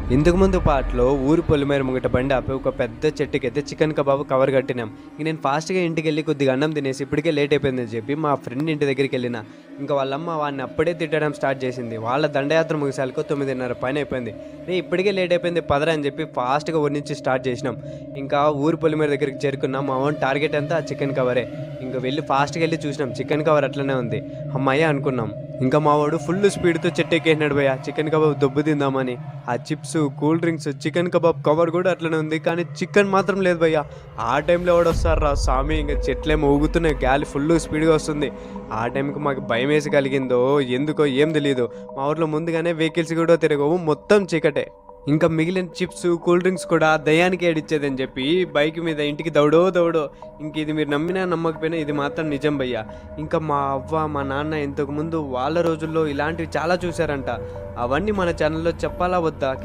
ఇంతకుముందు పాటలో ఊరు పొలిమేర ముంగట బండి ఆపి ఒక పెద్ద చెట్టుకైతే చికెన్ కబాబ్ కవర్ కట్టినాం. ఇంక నేను ఫాస్ట్‌గా ఇంటికెళ్ళి కొద్దిగా అన్నం తినేసి ఇప్పటికే లేట్ అయిపోయిందని చెప్పి మా ఫ్రెండ్ ఇంటి దగ్గరికెళ్ళిన. ఇంక వాళ్ళమ్మ వాడిని అప్పుడే తిట్టడం స్టార్ట్ చేసింది. వాళ్ళ దండయాత్ర ముగిసాలకు 9:30 పైనయిపోయింది. "రేయ్! ఇప్పటికే లేట్ అయిపోయింది పదరా" అని చెప్పి ఫాస్ట్‌గా ఊరు నుంచి స్టార్ట్ చేసినాం. ఇంకా ఊరు పొలిమేర దగ్గరికి చేరుకున్నాం. మా వోని టార్గెట్ అంతా ఆ చికెన్ కవరే. ఇంక వెళ్లి ఫాస్ట్‌గా ఎళ్లి చూసినాం చికెన్ కవర్ అట్లనే ఉంది. హమ్మయ్య! అనుకున్నాం. ఇంకా మా వోడు ఫుల్ స్పీడ్‌తో చెట్టెక్కేసినాడు భయ్యా చికెన్ కబాబ్ దొబ్బు తిందామని. ఆ chips, cool drinks, chicken kebab cover గూడా అట్లనే ఉంది. కానీ చికెన్ మాత్రం లేదు భయ్యా. ఆ టైంలో ఎవడొస్తార్రా సామి! ఇంక చెట్లేమో ఊగుతున్నాయి. గాలి ఫుల్లు స్పీడ్‌గా వస్తుంది. ఆ టైంకి మాకు భయమేసి కలిగిందో ఎందుకో ఏం తెలీదు. మా ఊర్లో ముందుగానే వెహికల్స్ గూడా తిరగవు. మొత్తం చీకటే. ఇంకా మిగిలిన చిప్స్, కూల్ డ్రింక్స్ కూడా దయ్యానికి ఏడిచ్చేదని చెప్పి బైక్ మీద ఇంటికి దౌడో దౌడో. ఇంక ఇది మీరు నమ్మినా నమ్మకపోయినా ఇది మాత్రం నిజం భయ్యా. ఇంకా మా అవ్వ, మా నాన్న ఇంతకుముందు వాళ్ళ రోజుల్లో ఇలాంటివి చాలా చూసారంట. అవన్నీ మన ఛానల్‌లో చెప్పాలా వద్దా?